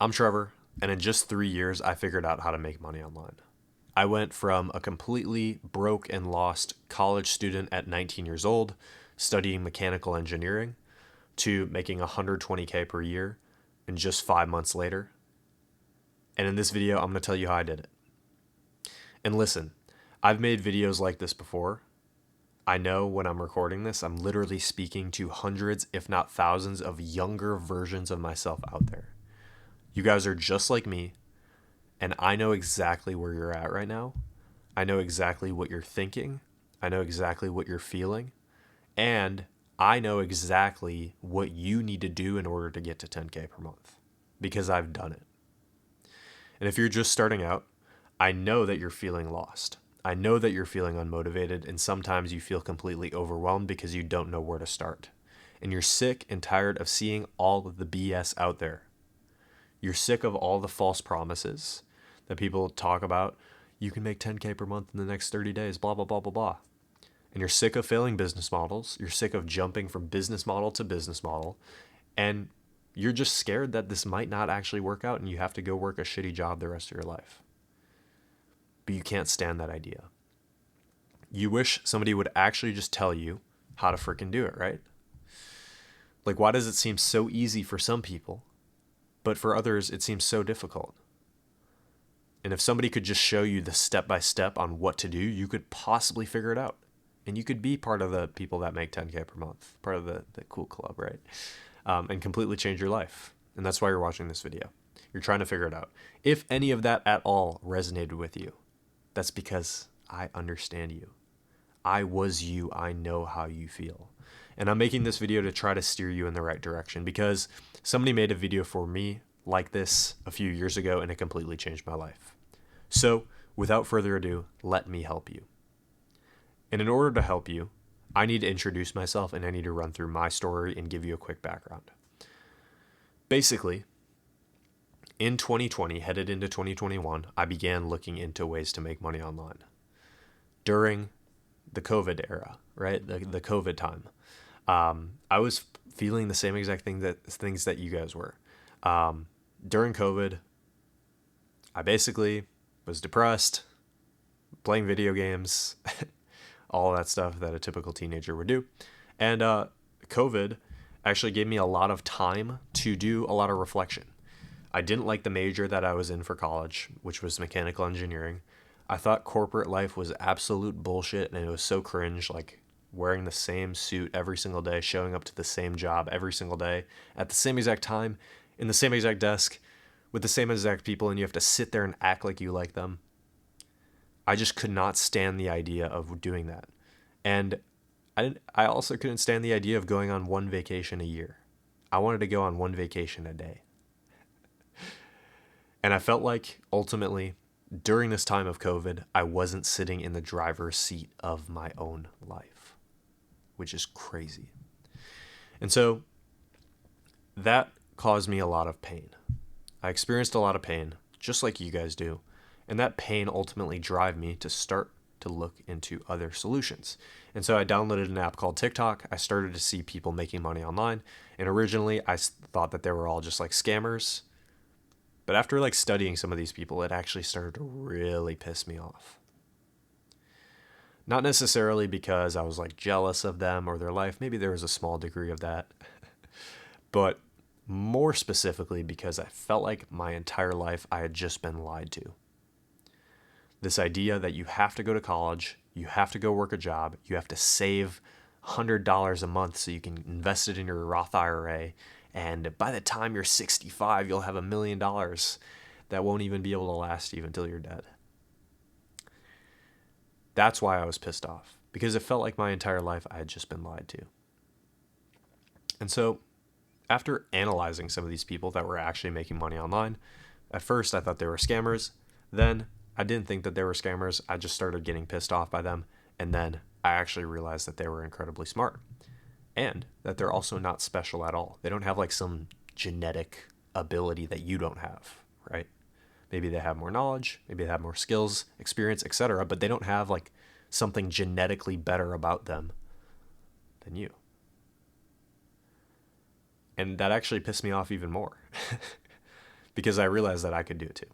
I'm Trevor, and in just 3 years, I figured out how to make money online. I went from a completely broke and lost college student at 19 years old, studying mechanical engineering, to making 120K per year in just 5 months later. And in this video, I'm going to tell you how I did it. And listen, I've made videos like this before. I know when I'm recording this, I'm literally speaking to hundreds, if not thousands, of younger versions of myself out there. You guys are just like me, and I know exactly where you're at right now. I know exactly what you're thinking. I know exactly what you're feeling. And I know exactly what you need to do in order to get to 10K per month because I've done it. And if you're just starting out, I know that you're feeling lost. I know that you're feeling unmotivated, and sometimes you feel completely overwhelmed because you don't know where to start. And you're sick and tired of seeing all of the BS out there. You're sick of all the false promises that people talk about. You can make 10K per month in the next 30 days, blah, blah, blah, blah, blah. And you're sick of failing business models. You're sick of jumping from business model to business model. And you're just scared that this might not actually work out and you have to go work a shitty job the rest of your life. But you can't stand that idea. You wish somebody would actually just tell you how to freaking do it, right? Like, why does it seem so easy for some people, but for others, it seems so difficult? And if somebody could just show you the step-by-step on what to do, you could possibly figure it out. And you could be part of the people that make 10K per month, part of the cool club, right? And completely change your life. And that's why you're watching this video. You're trying to figure it out. If any of that at all resonated with you, that's because I understand you. I was you. I know how you feel. And I'm making this video to try to steer you in the right direction because somebody made a video for me like this a few years ago and it completely changed my life. So without further ado, let me help you. And in order to help you, I need to introduce myself and I need to run through my story and give you a quick background. Basically, in 2020, headed into 2021, I began looking into ways to make money online. During the COVID era, right? The COVID time. I was feeling the same exact things that you guys were. During COVID, I basically was depressed, playing video games, all that stuff that a typical teenager would do. And COVID actually gave me a lot of time to do a lot of reflection. I didn't like the major that I was in for college, which was mechanical engineering. I thought corporate life was absolute bullshit and it was so cringe, like wearing the same suit every single day, showing up to the same job every single day, at the same exact time, in the same exact desk, with the same exact people, and you have to sit there and act like you like them. I just could not stand the idea of doing that. And I also couldn't stand the idea of going on one vacation a year. I wanted to go on one vacation a day. And I felt like ultimately during this time of COVID, I wasn't sitting in the driver's seat of my own life, which is crazy. And so that caused me a lot of pain. I experienced a lot of pain, just like you guys do. And that pain ultimately drove me to start to look into other solutions. And so I downloaded an app called TikTok. I started to see people making money online. And originally I thought that they were all just like scammers. But after like studying some of these people, it actually started to really piss me off. Not necessarily because I was like jealous of them or their life. Maybe there was a small degree of that. But more specifically because I felt like my entire life I had just been lied to. This idea that you have to go to college, you have to go work a job, you have to save $100 a month so you can invest it in your Roth IRA. And by the time you're 65, you'll have $1 million that won't even be able to last you until you're dead. That's why I was pissed off, because it felt like my entire life I had just been lied to. And so after analyzing some of these people that were actually making money online, at first I thought they were scammers. Then I didn't think that they were scammers. I just started getting pissed off by them. And then I actually realized that they were incredibly smart. And that they're also not special at all. They don't have like some genetic ability that you don't have, right? Maybe they have more knowledge, maybe they have more skills, experience, etc., but they don't have like something genetically better about them than you. And that actually pissed me off even more. because I realized that I could do it too.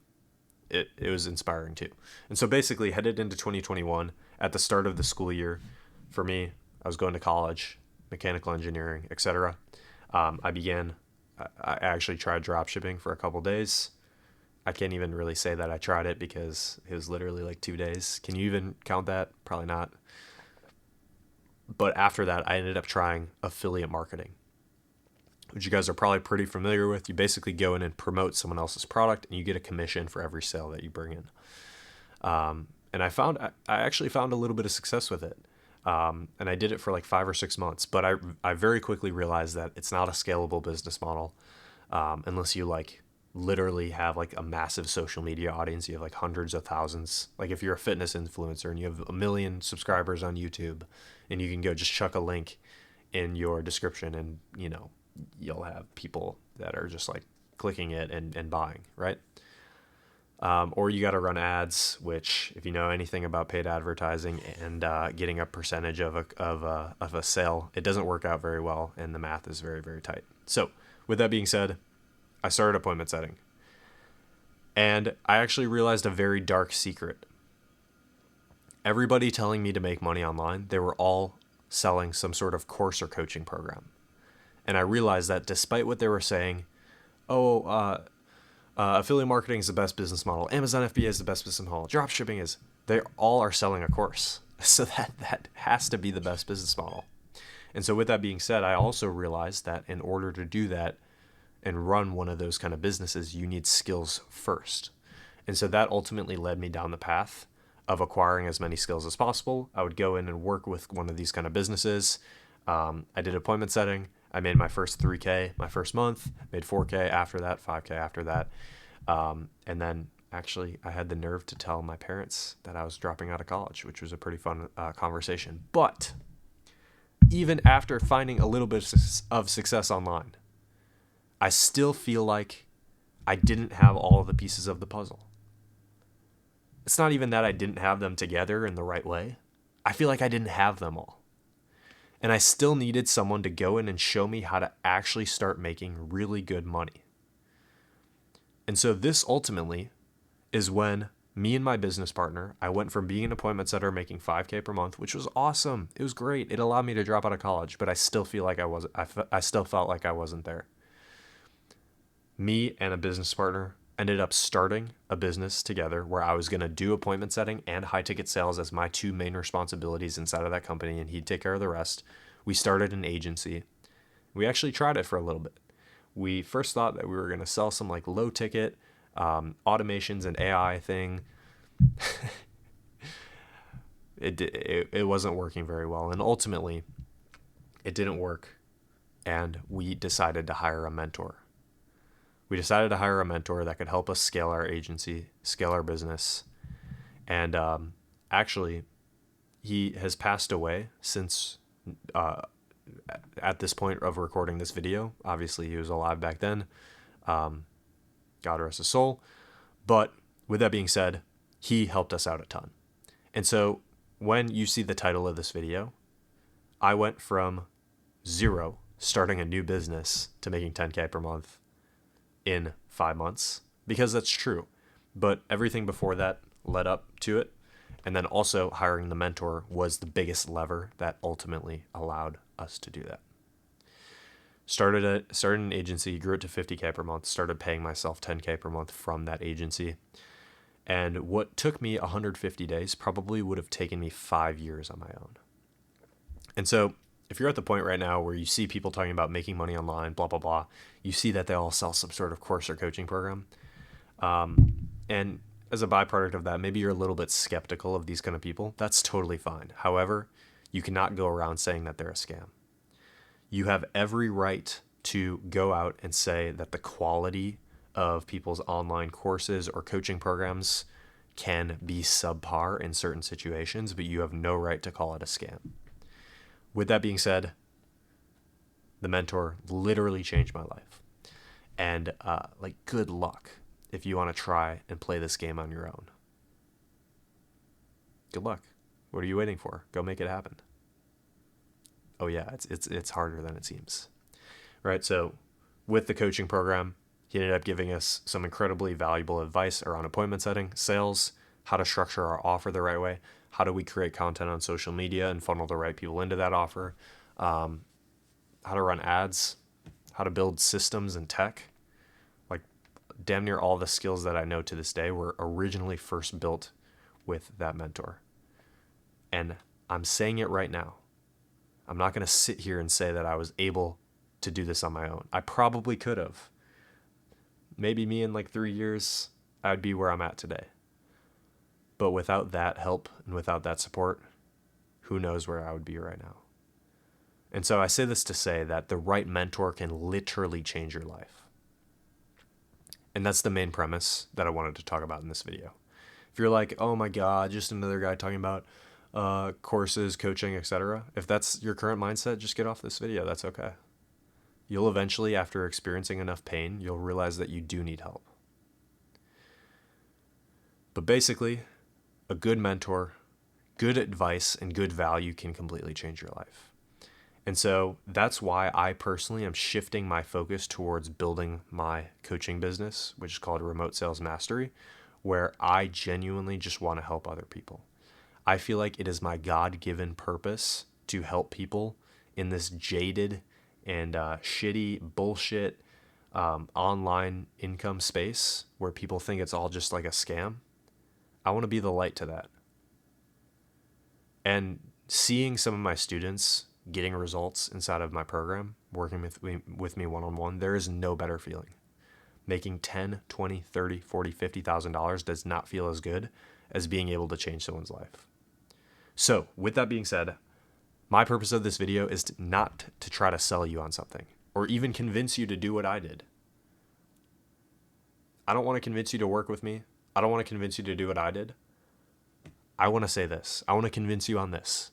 It was inspiring too. And so basically headed into 2021 at the start of the school year, for me, I was going to college, mechanical engineering, etc. I actually tried drop shipping for a couple days. I can't even really say that I tried it because it was literally like 2 days. Can you even count that? Probably not. But after that, I ended up trying affiliate marketing, which you guys are probably pretty familiar with. You basically go in and promote someone else's product and you get a commission for every sale that you bring in. And I actually found a little bit of success with it. And I did it for like 5 or 6 months, but I very quickly realized that it's not a scalable business model. Unless you like literally have like a massive social media audience. You have like hundreds of thousands. Like if you're a fitness influencer and you have 1 million subscribers on YouTube, and you can go just chuck a link in your description, and you'll have people that are just like clicking it and buying, right? Or you got to run ads, which if you know anything about paid advertising and getting a percentage of a sale, it doesn't work out very well, and the math is very, very tight. So with that being said, I started appointment setting, and I actually realized a very dark secret. Everybody telling me to make money online, they were all selling some sort of course or coaching program. And I realized that despite what they were saying, affiliate marketing is the best business model, Amazon FBA is the best business model, drop shipping is, they all are selling a course. So that has to be the best business model. And so with that being said, I also realized that in order to do that and run one of those kind of businesses, you need skills first. And so that ultimately led me down the path of acquiring as many skills as possible. I would go in and work with one of these kind of businesses. I did appointment setting. I made my first 3K my first month, made 4K after that, 5K after that. And then actually I had the nerve to tell my parents that I was dropping out of college, which was a pretty fun conversation. But even after finding a little bit of success online, I still feel like I didn't have all of the pieces of the puzzle. It's not even that I didn't have them together in the right way. I feel like I didn't have them all. And I still needed someone to go in and show me how to actually start making really good money. And so this ultimately is when me and my business partner, I went from being an appointment setter making 5K per month, which was awesome. It was great. It allowed me to drop out of college, but I still feel like I still felt like I wasn't there. Me and a business partner ended up starting a business together where I was going to do appointment setting and high ticket sales as my two main responsibilities inside of that company, and he'd take care of the rest. We started an agency. We actually tried it for a little bit. We first thought that we were going to sell some like low ticket automations and AI thing. It wasn't working very well, and ultimately it didn't work, and we decided to hire a mentor. We decided to hire a mentor that could help us scale our agency, scale our business. And actually, he has passed away since at this point of recording this video. Obviously, he was alive back then. God rest his soul. But with that being said, he helped us out a ton. And so when you see the title of this video, I went from zero, starting a new business, to making 10K per month in 5 months, because that's true. But everything before that led up to it. And then also hiring the mentor was the biggest lever that ultimately allowed us to do that. Started an agency, grew it to 50K per month, started paying myself 10K per month from that agency. And what took me 150 days probably would have taken me 5 years on my own. And so if you're at the point right now where you see people talking about making money online, blah, blah, blah, you see that they all sell some sort of course or coaching program. And as a byproduct of that, maybe you're a little bit skeptical of these kind of people. That's totally fine. However, you cannot go around saying that they're a scam. You have every right to go out and say that the quality of people's online courses or coaching programs can be subpar in certain situations, but you have no right to call it a scam. With that being said, the mentor literally changed my life. And good luck if you want to try and play this game on your own. Good luck. What are you waiting for? Go make it happen. Oh yeah, it's harder than it seems. Right? So with the coaching program, He ended up giving us some incredibly valuable advice around appointment setting, sales, how to structure our offer the right way, how do we create content on social media and funnel the right people into that offer, how to run ads, how to build systems and tech. Like damn near all the skills that I know to this day were originally first built with that mentor. And I'm saying it right now. I'm not going to sit here and say that I was able to do this on my own. I probably could have. Maybe me in like 3 years, I'd be where I'm at today. But without that help and without that support, who knows where I would be right now. And so I say this to say that the right mentor can literally change your life. And that's the main premise that I wanted to talk about in this video. If you're like, oh my God, just another guy talking about courses, coaching, etc. If that's your current mindset, just get off this video. That's okay. You'll eventually, after experiencing enough pain, you'll realize that you do need help. But basically, a good mentor, good advice, and good value can completely change your life. And so that's why I personally am shifting my focus towards building my coaching business, which is called Remote Sales Mastery, where I genuinely just want to help other people. I feel like it is my God-given purpose to help people in this jaded and shitty bullshit online income space where people think it's all just like a scam. I want to be the light to that. And seeing some of my students getting results inside of my program, working with me one-on-one, there is no better feeling. Making $10, $20, $30, $40, $50,000 does not feel as good as being able to change someone's life. So with that being said, my purpose of this video is not to try to sell you on something or even convince you to do what I did. I don't want to convince you to work with me. I don't want to convince you to do what I did. I want to say this. I want to convince you on this.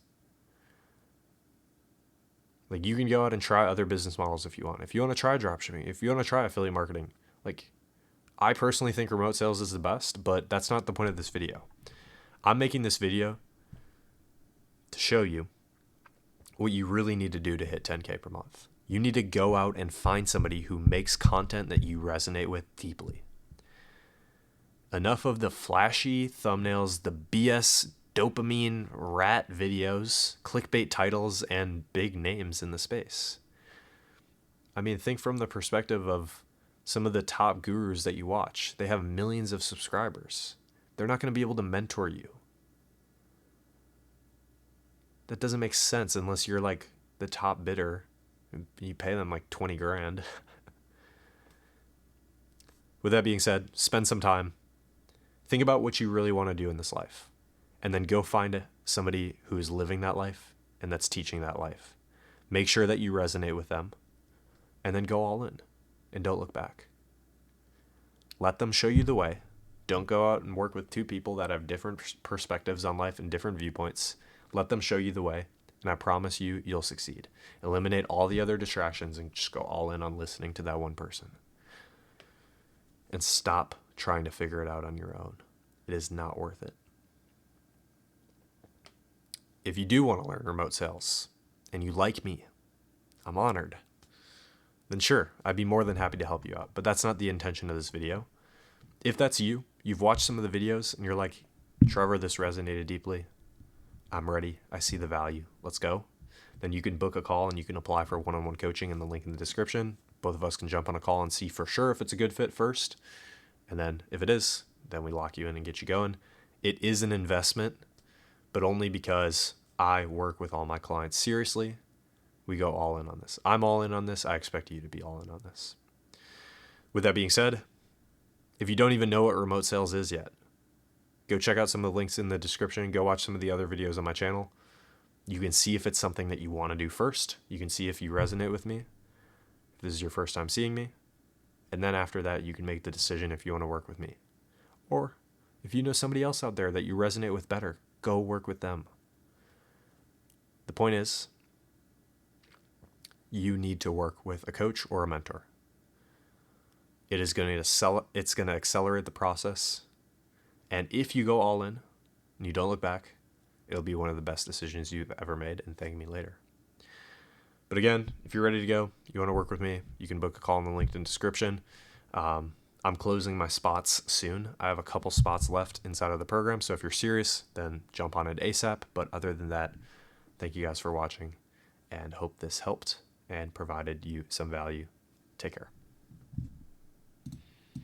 Like, you can go out and try other business models if you want. If you want to try dropshipping, if you want to try affiliate marketing, like, I personally think remote sales is the best, but that's not the point of this video. I'm making this video to show you what you really need to do to hit 10K per month. You need to go out and find somebody who makes content that you resonate with deeply. Enough of the flashy thumbnails, the BS dopamine rat videos, clickbait titles, and big names in the space. I mean, think from the perspective of some of the top gurus that you watch. They have millions of subscribers. They're not going to be able to mentor you. That doesn't make sense unless you're like the top bidder. You pay them like 20 grand. With that being said, spend some time. Think about what you really want to do in this life. And then go find somebody who is living that life and that's teaching that life. Make sure that you resonate with them. And then go all in. And don't look back. Let them show you the way. Don't go out and work with two people that have different perspectives on life and different viewpoints. Let them show you the way. And I promise you, you'll succeed. Eliminate all the other distractions and just go all in on listening to that one person. And stop trying to figure it out on your own. It is not worth it. If you do want to learn remote sales and you like me, I'm honored. Then sure, I'd be more than happy to help you out. But that's not the intention of this video. If that's you, you've watched some of the videos and you're like, Trevor, this resonated deeply. I'm ready. I see the value. Let's go. Then you can book a call and you can apply for one-on-one coaching in the link in the description. Both of us can jump on a call and see for sure if it's a good fit first. And then if it is, then we lock you in and get you going. It is an investment, but only because I work with all my clients seriously. We go all in on this. I'm all in on this. I expect you to be all in on this. With that being said, if you don't even know what remote sales is yet, go check out some of the links in the description. Go watch some of the other videos on my channel. You can see if it's something that you want to do first. You can see if you resonate with me, if this is your first time seeing me. And then after that, you can make the decision if you want to work with me. Or if you know somebody else out there that you resonate with better, go work with them. The point is, you need to work with a coach or a mentor. It's going to accelerate the process. And if you go all in and you don't look back, it'll be one of the best decisions you've ever made, and thank me later. But again, if you're ready to go, you want to work with me, you can book a call in the LinkedIn description. I'm closing my spots soon. I have a couple spots left inside of the program, so if you're serious, then jump on it ASAP. But other than that, thank you guys for watching and hope this helped and provided you some value. Take care.